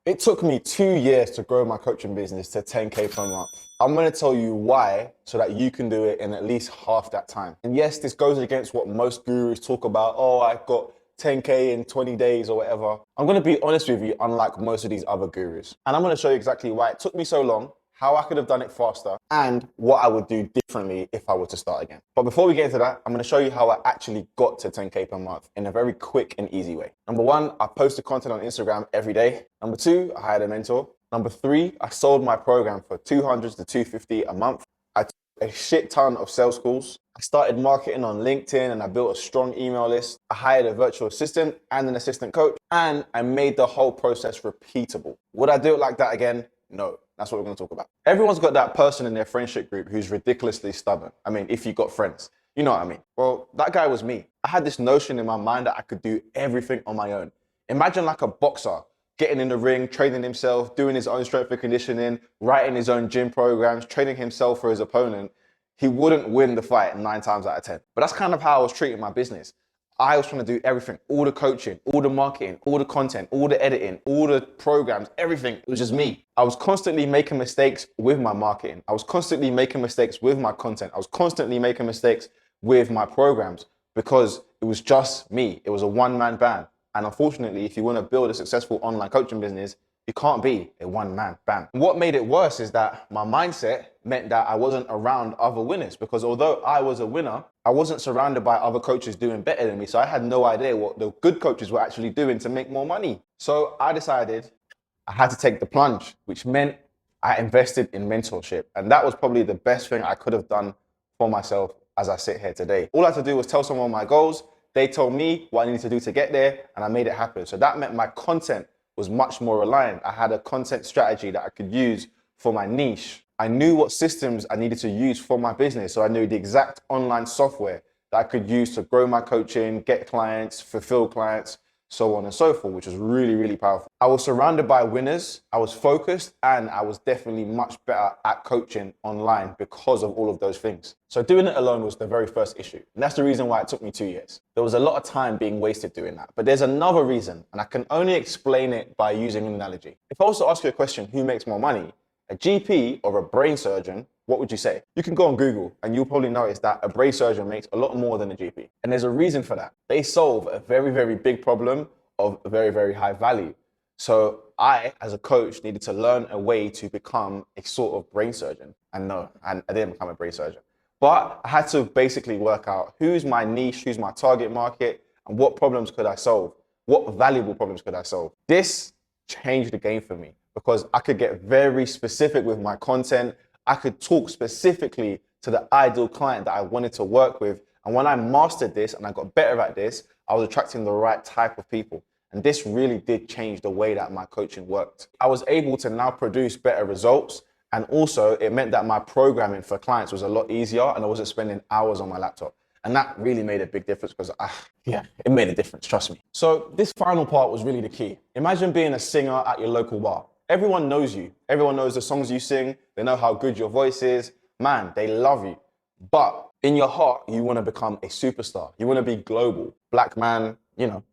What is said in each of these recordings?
It took me 2 years to grow my coaching business to 10K per month. I'm gonna tell you why so that you can do it in at least half that time. And yes, this goes against what most gurus talk about. Oh, I've got 10K in 20 days or whatever. I'm gonna be honest with you, unlike most of these other gurus. And I'm gonna show you exactly why it took me so long, how I could have done it faster, and what I would do differently if I were to start again. But before we get into that, I'm gonna show you how I actually got to 10K per month in a very quick and easy way. Number one, I posted content on Instagram every day. Number two, I hired a mentor. Number three, I sold my program for 200 to 250 a month. I took a shit ton of sales calls. I started marketing on LinkedIn and I built a strong email list. I hired a virtual assistant and an assistant coach, and I made the whole process repeatable. Would I do it like that again? No. That's what we're going to talk about. Everyone's got that person in their friendship group who's ridiculously stubborn. I mean, if you got friends, you know what I mean. Well, that guy was me. I had this notion in my mind that I could do everything on my own. Imagine like a boxer getting in the ring, training himself, doing his own strength and conditioning, writing his own gym programs, training himself for his opponent. He wouldn't win the fight 9 times out of 10. But that's kind of how I was treating my business. I was trying to do everything, all the coaching, all the marketing, all the content, all the editing, all the programs, everything. It was just me. I was constantly making mistakes with my marketing. I was constantly making mistakes with my content. I was constantly making mistakes with my programs because it was just me. It was a one-man band. And unfortunately, if you want to build a successful online coaching business, you can't be a one-man band. What made it worse is that my mindset meant that I wasn't around other winners, because although I was a winner, I wasn't surrounded by other coaches doing better than me. So I had no idea what the good coaches were actually doing to make more money. So I decided I had to take the plunge, which meant I invested in mentorship. And that was probably the best thing I could have done for myself as I sit here today. All I had to do was tell someone my goals. They told me what I needed to do to get there, and I made it happen. So that meant my content was much more aligned. I had a content strategy that I could use for my niche. I knew what systems I needed to use for my business. So I knew the exact online software that I could use to grow my coaching, get clients, fulfill clients, so on and so forth, which was really, really powerful. I was surrounded by winners, I was focused, and I was definitely much better at coaching online because of all of those things. So doing it alone was the very first issue. And that's the reason why it took me 2 years. There was a lot of time being wasted doing that. But there's another reason, and I can only explain it by using an analogy. If I was to ask you a question, who makes more money, a GP or a brain surgeon, what would you say? You can go on Google and you'll probably notice that a brain surgeon makes a lot more than a GP. And there's a reason for that. They solve a very, very big problem of very, very high value. So I, as a coach, needed to learn a way to become a sort of brain surgeon. And no, I didn't become a brain surgeon. But I had to basically work out who's my niche, who's my target market, and what problems could I solve? What valuable problems could I solve? This changed the game for me because I could get very specific with my content. I could talk specifically to the ideal client that I wanted to work with. And when I mastered this and I got better at this, I was attracting the right type of people. And this really did change the way that my coaching worked. I was able to now produce better results. And also it meant that my programming for clients was a lot easier and I wasn't spending hours on my laptop. And that really made a big difference because it made a difference, trust me. So this final part was really the key. Imagine being a singer at your local bar. Everyone knows you. Everyone knows the songs you sing. They know how good your voice is. Man, they love you. But in your heart, you want to become a superstar. You want to be global. Black man,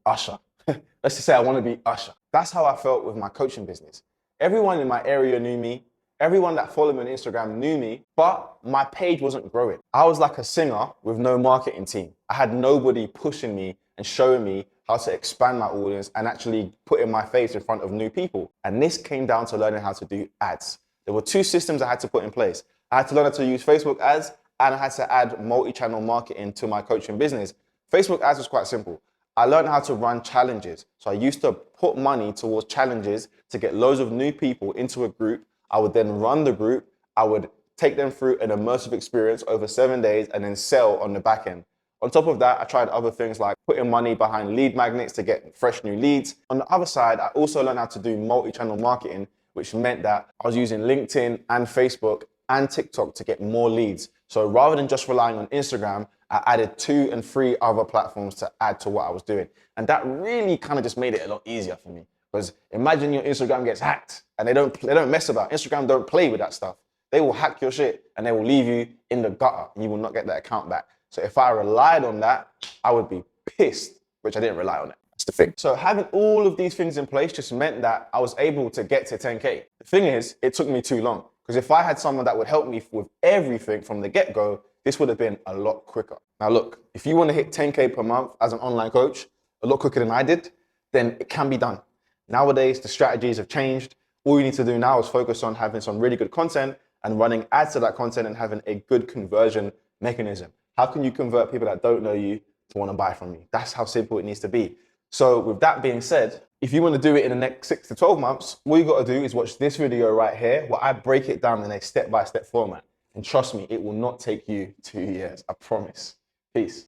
Usher. Let's just say I want to be Usher. That's how I felt with my coaching business. Everyone in my area knew me. Everyone that followed me on Instagram knew me, but my page wasn't growing. I was like a singer with no marketing team. I had nobody pushing me and showing me how to expand my audience and actually putting my face in front of new people. And this came down to learning how to do ads. There were 2 systems I had to put in place. I had to learn how to use Facebook ads, and I had to add multi-channel marketing to my coaching business. Facebook ads was quite simple. I learned how to run challenges. So I used to put money towards challenges to get loads of new people into a group. I would then run the group. I would take them through an immersive experience over 7 days and then sell on the back end. On top of that, I tried other things like putting money behind lead magnets to get fresh new leads. On the other side, I also learned how to do multi-channel marketing, which meant that I was using LinkedIn and Facebook and TikTok to get more leads. So rather than just relying on Instagram, I added 2 and 3 other platforms to add to what I was doing. And that really kind of just made it a lot easier for me. Because imagine your Instagram gets hacked and they don't mess about. Instagram don't play with that stuff. They will hack your shit and they will leave you in the gutter and you will not get that account back. So if I relied on that, I would be pissed, which I didn't rely on it. That's the thing. So having all of these things in place just meant that I was able to get to 10K. The thing is, it took me too long, because if I had someone that would help me with everything from the get-go, this would have been a lot quicker. Now look, if you want to hit 10K per month as an online coach, a lot quicker than I did, then it can be done. Nowadays, the strategies have changed. All you need to do now is focus on having some really good content and running ads to that content and having a good conversion mechanism. How can you convert people that don't know you to want to buy from you? That's how simple it needs to be. So with that being said, if you want to do it in the next 6 to 12 months, all you got to do is watch this video right here where I break it down in a step-by-step format. And trust me, it will not take you 2 years, I promise. Peace.